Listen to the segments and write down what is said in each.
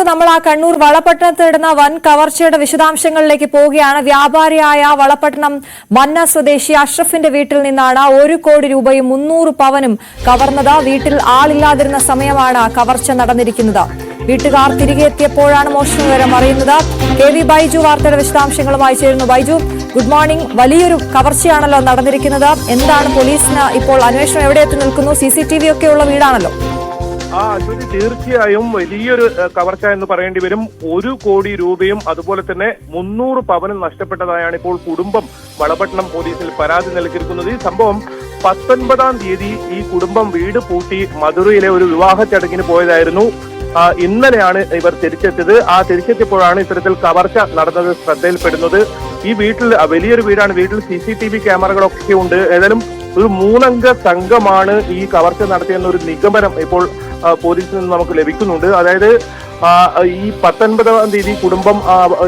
നമ്മൾ ആ കണ്ണൂർ വളപട്ടണത്ത് നടന്ന വൻ കവർച്ചയുടെ വിശദാംശങ്ങളിലേക്ക് പോവുകയാണ്. വ്യാപാരിയായ വളപട്ടണം മന്ന സ്വദേശി അഷ്റഫിന്റെ വീട്ടിൽ നിന്നാണ് 1 കോടി രൂപയും 300 പവനും കവർന്നത്. വീട്ടിൽ ആളില്ലാതിരുന്ന സമയമാണ് കവർച്ച നടന്നിരിക്കുന്നത്. വീട്ടുകാർ തിരികെ എത്തിയപ്പോഴാണ് മോഷണ വിവരം അറിയുന്നത്. കെ വി ബൈജു വാർത്തയുടെ വിശദാംശങ്ങളുമായി ചേരുന്നു. Baiju, good morning. വലിയൊരു കവർച്ചയാണല്ലോ നടന്നിരിക്കുന്നത്. എന്താണ് പോലീസിന് ഇപ്പോൾ അന്വേഷണം എവിടെ എത്തി നിൽക്കുന്നു? CCTV ഒക്കെ ഉള്ള വീടാണല്ലോ. അശ്വതി, തീർച്ചയായും വലിയൊരു കവർച്ച എന്ന് പറയേണ്ടി വരും. 1 കോടി രൂപയും അതുപോലെ തന്നെ 300 പവനും നഷ്ടപ്പെട്ടതായാണ് ഇപ്പോൾ കുടുംബം വളപട്ടണം പോലീസിൽ പരാതി നൽകിയിരിക്കുന്നത്. ഈ സംഭവം 19-ാം തീയതി ഈ കുടുംബം വീട് പൂട്ടി മധുരയിലെ ഒരു വിവാഹ ചടങ്ങിന് പോയതായിരുന്നു. ഇന്നലെയാണ് ഇവർ തിരിച്ചെത്തിയത്. തിരിച്ചെത്തിയപ്പോഴാണ് ഇത്തരത്തിൽ കവർച്ച നടന്നത് ശ്രദ്ധയിൽപ്പെടുന്നത്. ഈ വീട്ടിൽ വലിയൊരു വീടാണ്. വീട്ടിൽ CCTV ക്യാമറകളൊക്കെ ഉണ്ട്. ഏതായാലും ഒരു 3 അംഗ സംഘമാണ് ഈ കവർച്ച നടത്തിയെന്നൊരു നിഗമനം ഇപ്പോൾ പോലീസിൽ നിന്ന് നമുക്ക് ലഭിക്കുന്നുണ്ട്. അതായത് ഈ 19-ാം തീയതി കുടുംബം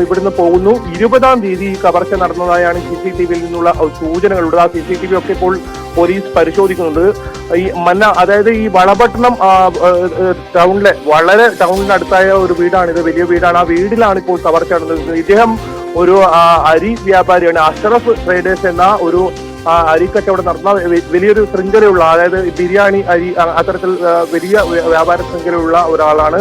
ഇവിടുന്ന് പോകുന്നു. 20-ാം തീയതി ഈ കവർച്ച നടന്നതായാണ് CCTVയിൽ നിന്നുള്ള സൂചനകളുണ്ട്. CCTV ഒക്കെ ഇപ്പോൾ പോലീസ് പരിശോധിക്കുന്നുണ്ട്. ഈ അതായത് ഈ വളപട്ടണം ടൗണിലെ വളരെ ടൗണിനടുത്തായ ഒരു വീടാണിത്. വലിയ വീടാണ്. ആ വീടിലാണ് ഇപ്പോൾ കവർച്ച നടന്നത്. ഇദ്ദേഹം ഒരു അരി വ്യാപാരിയാണ്. അഷ്റഫ് ട്രേഡേഴ്സ് എന്ന ഒരു അരിക്കച്ചവടം നടന്ന വലിയൊരു ശൃംഖലയുള്ള, അതായത് ബിരിയാണി അരി അത്തരത്തിൽ വലിയ വ്യാപാര ശൃംഖലയുള്ള ഒരാളാണ്.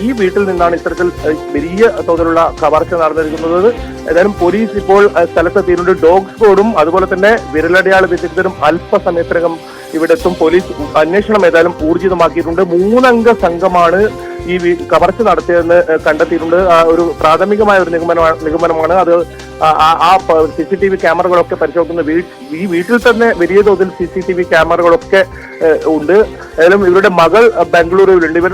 ഈ വീട്ടിൽ നിന്നാണ് ഇത്തരത്തിൽ വലിയ തോതിലുള്ള കവർച്ച നടന്നിരിക്കുന്നത്. ഏതായാലും പോലീസ് ഇപ്പോൾ സ്ഥലത്തെത്തിയിട്ടുണ്ട്. ഡോഗ് സ്ക്വാഡും അതുപോലെ തന്നെ വിരലടയാള വിദഗ്ധരും അല്പസമയത്തിനകം ഇവിടെ എത്തും. പോലീസ് അന്വേഷണം ഏതായാലും ഊർജിതമാക്കിയിട്ടുണ്ട്. 3 അംഗ സംഘമാണ് ഈ കവർച്ച നടത്തിയതെന്ന് കണ്ടെത്തിയിട്ടുണ്ട്. ഒരു പ്രാഥമികമായ ഒരു നിഗമനമാണ് അത്. CCTV ക്യാമറകളൊക്കെ പരിശോധിക്കുന്ന ഈ വീട്ടിൽ തന്നെ വലിയ തോതിൽ CCTV ക്യാമറകളൊക്കെ ഉണ്ട്. ഏതായാലും ഇവരുടെ മകൾ ബംഗളൂരുവിലുണ്ട്. ഇവർ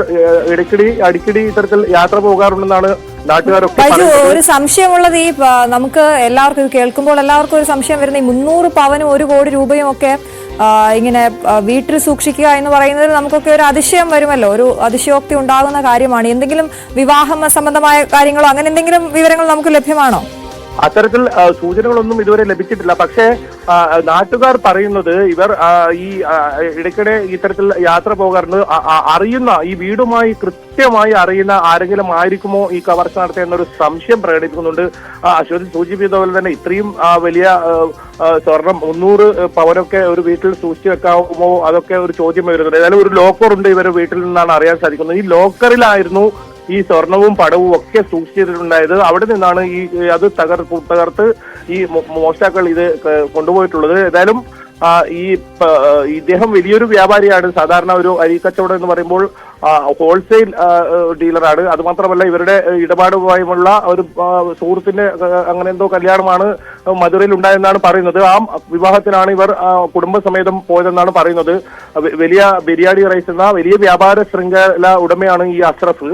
അടിക്കടി ഇത്തരത്തിൽ യാത്ര പോകാറുണ്ടെന്നാണ് നാട്ടുകാരൊക്കെ. ഒരു സംശയമുള്ളത്, ഈ നമുക്ക് എല്ലാവർക്കും കേൾക്കുമ്പോൾ എല്ലാവർക്കും ഒരു സംശയം വരുന്ന ഈ 300 പവനും 1 കോടി രൂപയും ഒക്കെ ഇങ്ങനെ വീട്ടിൽ സൂക്ഷിക്കുക എന്ന് പറയുന്നത് നമുക്കൊക്കെ ഒരു അതിശയം വരുമല്ലോ, ഒരു അതിശയോക്തി ഉണ്ടാകുന്ന കാര്യമാണ്. എന്തെങ്കിലും വിവാഹം സംബന്ധമായ കാര്യങ്ങളോ അങ്ങനെ എന്തെങ്കിലും വിവരങ്ങൾ നമുക്ക് ലഭ്യമാണോ? അത്തരത്തിൽ സൂചനകളൊന്നും ഇതുവരെ ലഭിച്ചിട്ടില്ല. പക്ഷേ നാട്ടുകാർ പറയുന്നത് ഇവർ ഈ ഇടയ്ക്കിടെ ഇത്തരത്തിൽ യാത്ര പോകാറുണ്ട്. അറിയുന്ന ഈ വീടുമായി കൃത്യമായി അറിയുന്ന ആരെങ്കിലും ആയിരിക്കുമോ ഈ കവർച്ച നടത്തിയ എന്നൊരു സംശയം പ്രകടിപ്പിക്കുന്നുണ്ട്. അശ്വതി സൂചിപ്പിച്ച പോലെ തന്നെ ഇത്രയും വലിയ സ്വർണം 300 പവനൊക്കെ ഒരു വീട്ടിൽ സൂക്ഷിച്ചു വെക്കാമോ, അതൊക്കെ ഒരു ചോദ്യം വരുന്നുണ്ട്. ഏതായാലും ഒരു ലോക്കർ ഉണ്ട് ഇവരുടെ വീട്ടിൽ നിന്നാണ് അറിയാൻ സാധിക്കുന്നത്. ഈ ലോക്കറിലായിരുന്നു ഈ സ്വർണവും പടവും ഒക്കെ സൂക്ഷിച്ചിട്ടുണ്ടായത്. അവിടെ നിന്നാണ് അത് തകർത്ത് ഈ മോഷ്ടാക്കൾ ഇത് കൊണ്ടുപോയിട്ടുള്ളത്. ഏതായാലും ഇദ്ദേഹം വലിയൊരു വ്യാപാരിയാണ്. സാധാരണ ഒരു അരി കച്ചവടം എന്ന് പറയുമ്പോൾ ഹോൾസെയിൽ ഡീലറാണ്. അതുമാത്രമല്ല ഇവരുടെ ഇടപാടുമായുള്ള ഒരു സുഹൃത്തിന്റെ അങ്ങനെ എന്തോ കല്യാണമാണ് മധുരയിൽ ഉണ്ടായെന്നാണ് പറയുന്നത്. ആ വിവാഹത്തിനാണ് ഇവർ കുടുംബസമേതം പോയതെന്നാണ് പറയുന്നത്. വലിയ ബിരിയാണി റൈസ് എന്ന വലിയ വ്യാപാര ശൃംഖല ഉടമയാണ് ഈ അഷ്റഫ്.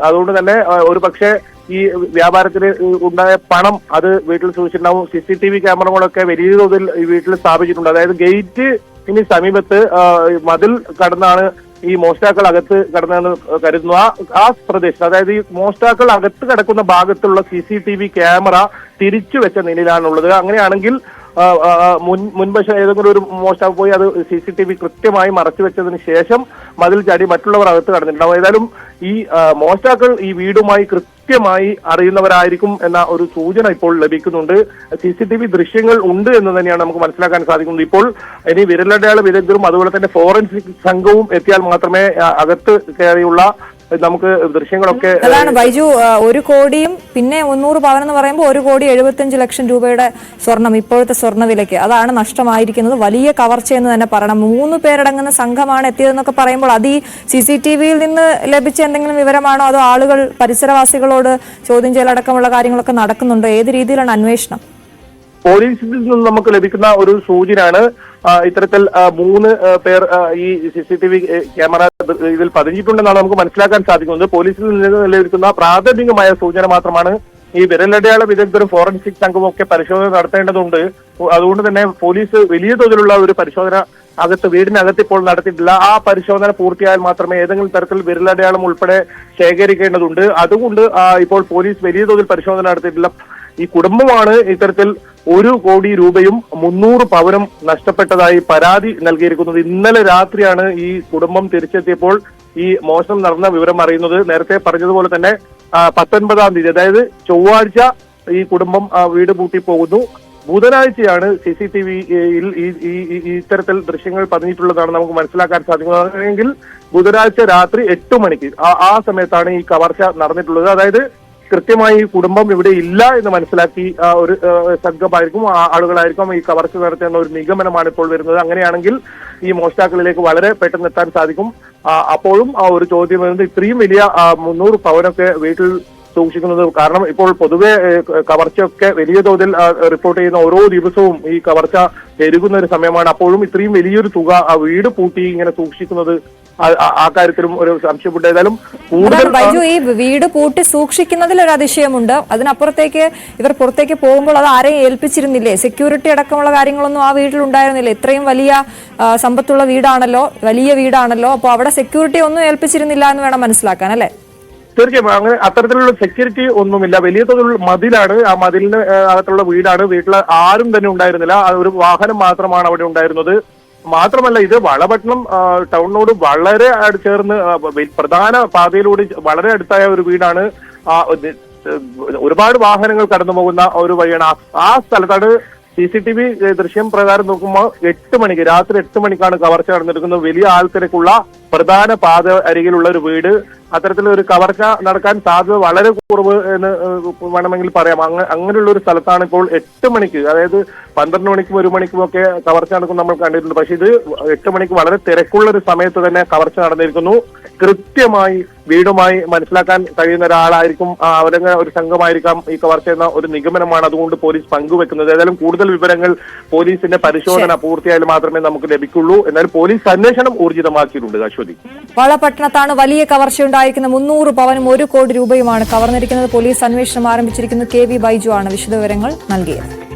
അതുകൊണ്ട് തന്നെ ഒരു പക്ഷേ ഈ വ്യാപാരത്തിന് ഉണ്ടായ പണം അത് വീട്ടിൽ സൂക്ഷിച്ചിട്ടുണ്ടാവും. CCTV ക്യാമറകളൊക്കെ വലിയ തോതിൽ ഈ വീട്ടിൽ സ്ഥാപിച്ചിട്ടുണ്ട്. അതായത് ഗേറ്റിന് സമീപത്ത് മതിൽ കടന്നാണ് ഈ മോഷ്ടാക്കൾ അകത്ത് കടന്നെന്ന് കരുതുന്നു. ആ പ്രദേശത്ത്, അതായത് ഈ മോഷ്ടാക്കൾ അകത്ത് കിടക്കുന്ന ഭാഗത്തുള്ള CCTV ക്യാമറ തിരിച്ചു വെച്ച നിലയിലാണുള്ളത്. അങ്ങനെയാണെങ്കിൽ മുൻവശം ഏതെങ്കിലും ഒരു മോഷ്ടാവ് പോയി അത് CCTV കൃത്യമായി മറച്ചു വെച്ചതിന് ശേഷം മതിൽ ചാടി മറ്റുള്ളവർ അകത്ത് കടന്നിട്ടുണ്ടാവും. ഏതായാലും ഈ മോഷ്ടാക്കൾ ഈ വീടുമായി കൃത്യമായി അറിയുന്നവരായിരിക്കും എന്ന ഒരു സൂചന ഇപ്പോൾ ലഭിക്കുന്നുണ്ട്. CCTV ദൃശ്യങ്ങൾ ഉണ്ട് എന്ന് തന്നെയാണ് നമുക്ക് മനസ്സിലാക്കാൻ സാധിക്കുന്നത്. ഇപ്പോൾ ഇനി വിരലടയാള വിദഗ്ധരും അതുപോലെ തന്നെ ഫോറൻസിക് സംഘവും എത്തിയാൽ മാത്രമേ അകത്ത് കയറിയുള്ള നമുക്ക് ദൃശ്യങ്ങളൊക്കെ. അതാണ് ബൈജു, 1 കോടിയും പിന്നെ 300 പവൻ എന്ന് പറയുമ്പോൾ 1,75,00,000 രൂപയുടെ സ്വർണം ഇപ്പോഴത്തെ സ്വർണ്ണവിലയ്ക്ക് അതാണ് നഷ്ടമായിരിക്കുന്നത്. വലിയ കവർച്ച എന്ന് തന്നെ പറയണം. 3 പേരടങ്ങുന്ന സംഘമാണ് എത്തിയതെന്നൊക്കെ പറയുമ്പോൾ അത് ഈ CCTVയിൽ നിന്ന് ലഭിച്ച എന്തെങ്കിലും വിവരമാണോ, അതോ ആളുകൾ പരിസരവാസികളോട് ചോദ്യം ചെയ്യലടക്കമുള്ള കാര്യങ്ങളൊക്കെ നടക്കുന്നുണ്ടോ? ഏത് രീതിയിലാണ് അന്വേഷണം? പോലീസിൽ നിന്ന് നമുക്ക് ലഭിക്കുന്ന ഒരു സൂചനയാണ് ഇത്തരത്തിൽ 3 പേർ ഈ CCTV ക്യാമറ ഇതിൽ പതിഞ്ഞിട്ടുണ്ടെന്നാണ് നമുക്ക് മനസ്സിലാക്കാൻ സാധിക്കുന്നത്. പോലീസിൽ നിന്ന് ലഭിക്കുന്ന പ്രാഥമികമായ സൂചന മാത്രമാണ്. ഈ വിരലടയാള വിദഗ്ധരും ഫോറൻസിക് സംഘവും ഒക്കെ പരിശോധന നടത്തേണ്ടതുണ്ട്. അതുകൊണ്ട് തന്നെ പോലീസ് വലിയ തോതിലുള്ള ഒരു പരിശോധന വീടിനകത്ത് ഇപ്പോൾ നടത്തിയിട്ടില്ല. ആ പരിശോധന പൂർത്തിയായാൽ മാത്രമേ ഏതെങ്കിലും തരത്തിൽ വിരലടയാളം ഉൾപ്പെടെ ശേഖരിക്കേണ്ടതുണ്ട്. അതുകൊണ്ട് ഇപ്പോൾ പോലീസ് വലിയ തോതിൽ പരിശോധന നടത്തിയിട്ടില്ല. ഈ കുടുംബമാണ് ഇത്തരത്തിൽ 1 കോടി രൂപയും 300 പവനും നഷ്ടപ്പെട്ടതായി പരാതി നൽകിയിരിക്കുന്നത്. ഇന്നലെ രാത്രിയാണ് ഈ കുടുംബം തിരിച്ചെത്തിയപ്പോൾ ഈ മോഷണം നടന്ന വിവരം അറിയുന്നത്. നേരത്തെ പറഞ്ഞതുപോലെ തന്നെ 19-ാം തീയതി, അതായത് ചൊവ്വാഴ്ച ഈ കുടുംബം വീട് പൂട്ടി പോകുന്നു. ബുധനാഴ്ചയാണ് CCTVയിൽ ഇത്തരത്തിൽ ദൃശ്യങ്ങൾ പതിഞ്ഞിട്ടുള്ളതാണ് നമുക്ക് മനസ്സിലാക്കാൻ സാധിക്കുന്നത്. എങ്കിൽ ബുധനാഴ്ച രാത്രി 8 മണിക്ക് ആ സമയത്താണ് ഈ കവർച്ച നടന്നിട്ടുള്ളത്. അതായത് കൃത്യമായി ഈ കുടുംബം ഇവിടെ ഇല്ല എന്ന് മനസ്സിലാക്കി ഒരു സംഘമായിരിക്കും, ആളുകളായിരിക്കും ഈ കവർച്ച നടത്തുന്ന ഒരു നിഗമനമാണ് ഇപ്പോൾ വരുന്നത്. അങ്ങനെയാണെങ്കിൽ ഈ മോഷ്ടാക്കളിലേക്ക് വളരെ പെട്ടെന്ന് എത്താൻ സാധിക്കും. അപ്പോഴും ഒരു ചോദ്യം വരുന്നത്, ഇത്രയും വലിയ 300 പവനൊക്കെ വീട്ടിൽ സൂക്ഷിക്കുന്നത്, കാരണം ഇപ്പോൾ പൊതുവെ കവർച്ചയൊക്കെ വലിയ തോതിൽ റിപ്പോർട്ട് ചെയ്യുന്ന ഓരോ ദിവസവും ഈ കവർച്ച പെരുകുന്ന ഒരു സമയമാണ്. അപ്പോഴും ഇത്രയും വലിയൊരു തുക ആ വീട് പൂട്ടി ഇങ്ങനെ സൂക്ഷിക്കുന്നത്, ആ കാര്യത്തിലും ഒരു സംശയമുണ്ട്. ഏതായാലും കൂടുതൽ ബൈജു, ഈ വീട് പൂട്ടി സൂക്ഷിക്കുന്നതിൽ ഒരു അതിശയമുണ്ട്. അതിനപ്പുറത്തേക്ക് ഇവർ പുറത്തേക്ക് പോകുമ്പോൾ അത് ആരെയും ഏൽപ്പിച്ചിരുന്നില്ലേ? സെക്യൂരിറ്റി അടക്കമുള്ള കാര്യങ്ങളൊന്നും ആ വീട്ടിൽ ഉണ്ടായിരുന്നില്ല. ഇത്രയും വലിയ സമ്പത്തുള്ള വീടാണല്ലോ, വലിയ വീടാണല്ലോ. അപ്പോൾ അവിടെ സെക്യൂരിറ്റി ഒന്നും ഏൽപ്പിച്ചിരുന്നില്ല എന്ന് വേണം മനസ്സിലാക്കാൻ, അല്ലെ? തീർച്ചയായും അങ്ങനെ അത്തരത്തിലുള്ള സെക്യൂരിറ്റി ഒന്നുമില്ല. വലിയ തോതിലുള്ള മതിലാണ്, ആ മതിലിന് അകത്തുള്ള വീടാണ്. വീട്ടിൽ ആരും തന്നെ ഉണ്ടായിരുന്നില്ല. ഒരു വാഹനം മാത്രമാണ് അവിടെ ഉണ്ടായിരുന്നത്. മാത്രമല്ല, ഇത് വളപട്ടണം ടൗണിനോട് വളരെ ചേർന്ന് പ്രധാന പാതയിലൂടെ വളരെ അടുത്തായ ഒരു വീടാണ്. ഒരുപാട് വാഹനങ്ങൾ കടന്നു പോകുന്ന ഒരു വഴിയാണ്. ആ സ്ഥലത്താണ് CCTV ദൃശ്യം പ്രകാരം നോക്കുമ്പോൾ 8 മണിക്ക്, രാത്രി 8 മണിക്കാണ് കവർച്ച നടന്നിരിക്കുന്നത്. വലിയ ആൾത്തിരക്കുള്ള പ്രധാന പാത അരികിലുള്ള ഒരു വീട്. അത്തരത്തിലൊരു കവർച്ച നടക്കാൻ സാധ്യത വളരെ കുറവ് എന്ന് വേണമെങ്കിൽ പറയാം. അങ്ങനെയുള്ള ഒരു സ്ഥലത്താണ് ഇപ്പോൾ 8 മണിക്ക്, അതായത് 12 മണിക്കും 1 മണിക്കും ഒക്കെ കവർച്ച നടക്കും നമ്മൾ കണ്ടിട്ടുണ്ട്. പക്ഷെ ഇത് 8 മണിക്ക് വളരെ തിരക്കുള്ള ഒരു സമയത്ത് തന്നെ കവർച്ച നടന്നിരിക്കുന്നു. കൃത്യമായി വീടുമായി മനസ്സിലാക്കാൻ കഴിയുന്ന ഒരാളായിരിക്കും, അവരുടെ ഒരു സംഘമായിരിക്കാം ഈ കവർച്ച എന്ന ഒരു നിഗമനമാണ് അതുകൊണ്ട് പോലീസ് പങ്കുവെക്കുന്നത്. ഏതായാലും കൂടുതൽ വിവരങ്ങൾ പോലീസിന്റെ പരിശോധന പൂർത്തിയായാലും മാത്രമേ നമുക്ക് ലഭിക്കുള്ളൂ. എന്നാലും പോലീസ് അന്വേഷണം ഊർജിതമാക്കിയിട്ടുണ്ട്. അശ്വതി, വളപട്ടണത്താണ് വലിയ കവർച്ചയുണ്ടായിരിക്കുന്ന 300 പവനും 1 കോടി രൂപയുമാണ് കവർന്നിരിക്കുന്നത്. പോലീസ് അന്വേഷണം ആരംഭിച്ചിരിക്കുന്നു. KV ബൈജു ആണ് വിശദവിവരങ്ങൾ നൽകിയത്.